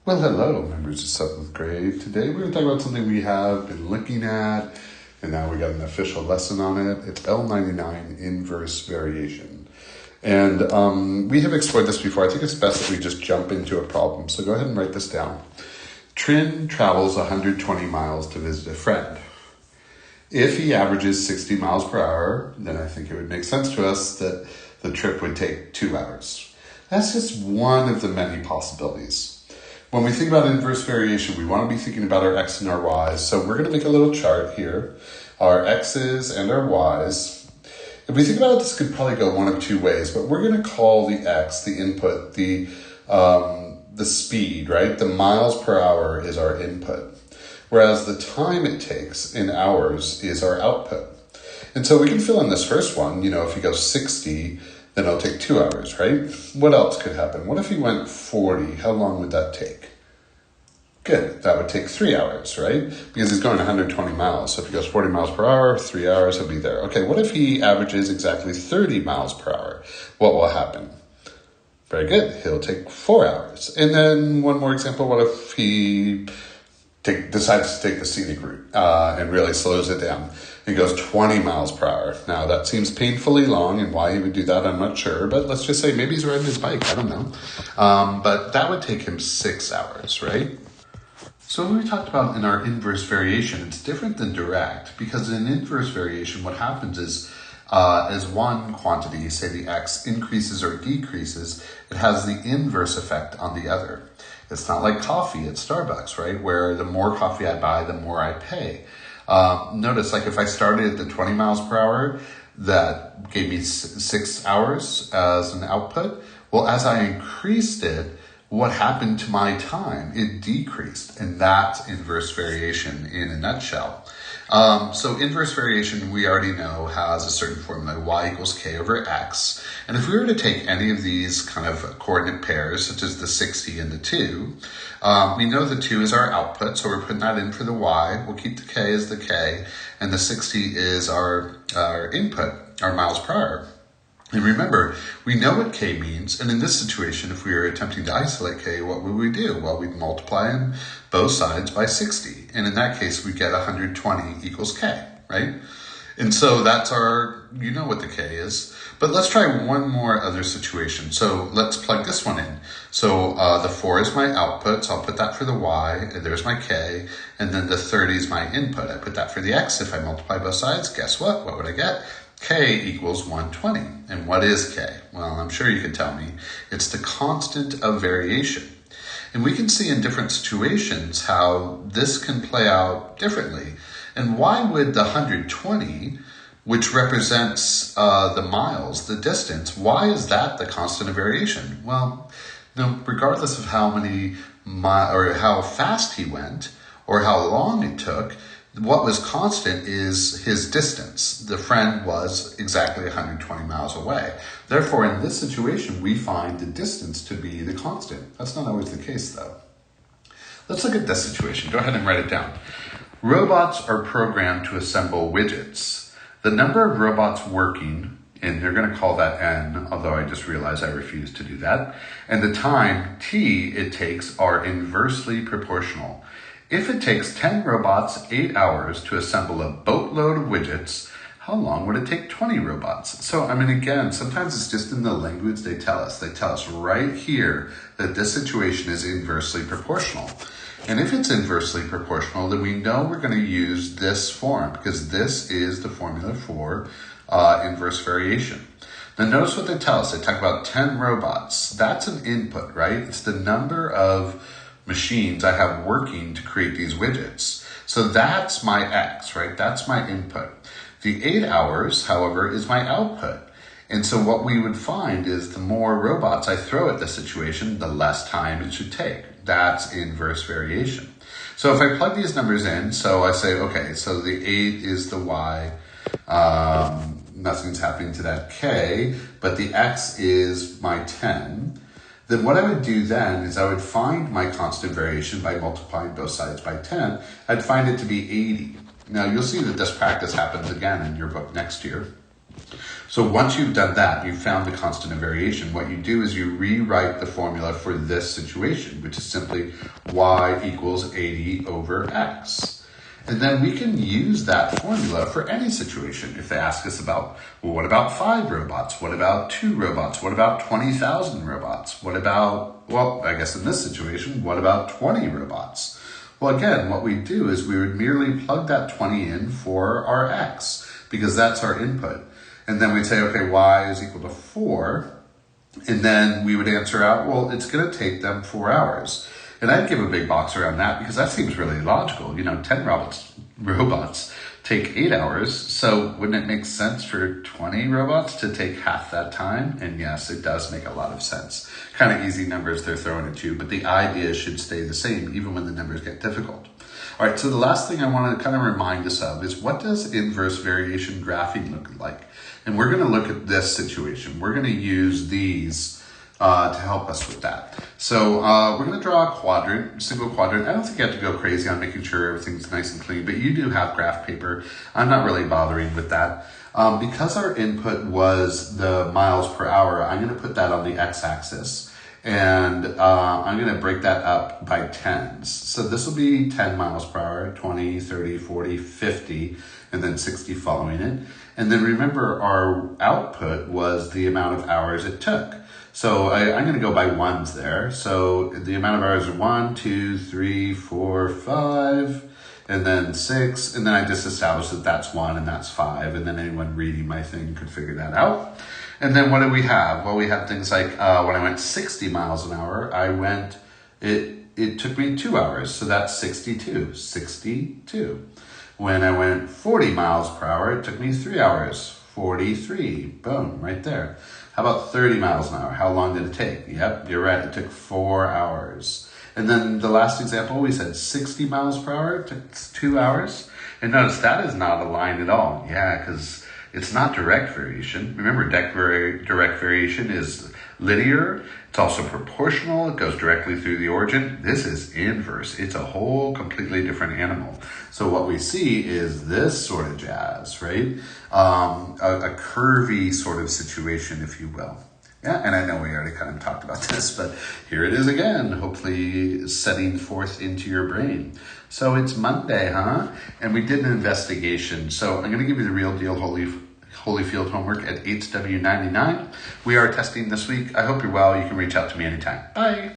Well, hello, members of 7th grade. Today we're going to talk about something we have been looking at, and now we got an official lesson on it. It's L99, inverse variation. And we have explored this before. I think it's best that we just jump into a problem. So go ahead and write this down. Trin travels 120 miles to visit a friend. If he averages 60 miles per hour, then I think it would make sense to us that the trip would take 2 hours. That's just one of the many possibilities. When we think about inverse variation, we want to be thinking about our x and our y's. So we're going to make a little chart here, our x's and our y's. If we think about it, this could probably go one of two ways, but we're going to call the x, the input, the speed, right? The miles per hour is our input, whereas the time it takes in hours is our output. And so we can fill in this first one, if you go 60, then it'll take 2 hours, right? What else could happen? What if he went 40? How long would that take? Good, that would take 3 hours, right? Because he's going 120 miles. So if he goes 40 miles per hour, 3 hours, he'll be there. Okay, what if he averages exactly 30 miles per hour? What will happen? Very good, he'll take 4 hours. And then one more example, what if he decides to take the scenic route and really slows it down? He goes 20 miles per hour. Now, that seems painfully long, and why he would do that, I'm not sure. But let's just say maybe he's riding his bike. I don't know. But that would take him 6 hours, right? So what we talked about in our inverse variation, it's different than direct, because in inverse variation, what happens is as one quantity, say the x, increases or decreases, it has the inverse effect on the other. It's not like coffee at Starbucks, right? Where the more coffee I buy, the more I pay. Notice, like if I started at the 20 miles per hour, that gave me 6 hours as an output. Well, as I increased it, what happened to my time? It decreased, and that's inverse variation in a nutshell. So inverse variation, we already know, has a certain formula, y equals k over x. And if we were to take any of these kind of coordinate pairs, such as the 60 and the 2, we know the 2 is our output, so we're putting that in for the y. We'll keep the k as the k, and the 60 is our input, our miles per hour. And remember, we know what k means, and in this situation, if we were attempting to isolate k, what would we do? Well, we'd multiply in both sides by 60, and in that case, we get 120 equals k, right? And so that's you know what the k is. But let's try one more other situation. So let's plug this one in. So the 4 is my output, so I'll put that for the y, and there's my k, and then the 30 is my input. I put that for the x. If I multiply both sides, guess what? What would I get? K equals 120. And what is K? Well, I'm sure you can tell me. It's the constant of variation. And we can see in different situations how this can play out differently. And why would the 120, which represents the miles, the distance, why is that the constant of variation? Well, regardless of how many or how fast he went or how long it took, what was constant is his distance. The friend was exactly 120 miles away. Therefore, in this situation, we find the distance to be the constant. That's not always the case, though. Let's look at this situation. Go ahead and write it down. Robots are programmed to assemble widgets. The number of robots working, and they're going to call that N, although I just realized I refuse to do that, and the time, T, it takes are inversely proportional. If it takes 10 robots 8 hours to assemble a boatload of widgets, how long would it take 20 robots? So, again, sometimes it's just in the language they tell us. They tell us right here that this situation is inversely proportional. And if it's inversely proportional, then we know we're going to use this form because this is the formula for inverse variation. Now notice what they tell us. They talk about 10 robots. That's an input, right? It's the number of machines I have working to create these widgets. So that's my x, right? That's my input. The 8 hours, however, is my output. And so what we would find is the more robots I throw at the situation, the less time it should take. That's inverse variation. So if I plug these numbers in, so I say, okay, so the 8 is the y, nothing's happening to that k, but the x is my 10. Then what I would do then is I would find my constant variation by multiplying both sides by 10. I'd find it to be 80. Now you'll see that this practice happens again in your book next year. So once you've done that, you've found the constant of variation, what you do is you rewrite the formula for this situation, which is simply y equals 80 over x. And then we can use that formula for any situation. If they ask us about, well, what about 5 robots? What about 2 robots? What about 20,000 robots? What about, well, I guess in this situation, what about 20 robots? Well, again, what we do is we would merely plug that 20 in for our x, because that's our input. And then we'd say, okay, y is equal to 4. And then we would answer out, well, it's going to take them 4 hours. And I'd give a big box around that because that seems really logical. 10 robots take 8 hours. So wouldn't it make sense for 20 robots to take half that time? And yes, it does make a lot of sense. Kind of easy numbers they're throwing at you, but the idea should stay the same even when the numbers get difficult. All right, so the last thing I want to kind of remind us of is, what does inverse variation graphing look like? And we're going to look at this situation. We're going to use these to help us with that. So we're going to draw a quadrant, single quadrant. I don't think you have to go crazy on making sure everything's nice and clean, but you do have graph paper. I'm not really bothering with that. Because our input was the miles per hour, I'm going to put that on the x-axis. And I'm going to break that up by tens. So this will be 10 miles per hour, 20, 30, 40, 50, and then 60 following it. And then remember, our output was the amount of hours it took. So I'm going to go by ones there. So the amount of hours are 1, 2, 3, 4, 5, and then 6. And then I just established that that's 1 and that's 5. And then anyone reading my thing could figure that out. And then what do we have? Well, we have things like when I went 60 miles an hour, it took me 2 hours. So that's 62. When I went 40 miles per hour, it took me 3 hours. 43. Boom, right there. How about 30 miles an hour? How long did it take? Yep, you're right. It took 4 hours. And then the last example, we said 60 miles per hour. It took 2 hours. And notice that is not a line at all. Yeah, because it's not direct variation. Remember, direct variation is linear. It's also proportional. It goes directly through the origin. This is inverse. It's a whole completely different animal. So what we see is this sort of jazz, right? A curvy sort of situation, if you will. Yeah, and I know we already kind of talked about this, but here it is again, hopefully setting forth into your brain. So it's Monday, huh? And we did an investigation. So I'm going to give you the real deal Holyfield homework at L99. We are testing this week. I hope you're well. You can reach out to me anytime. Bye.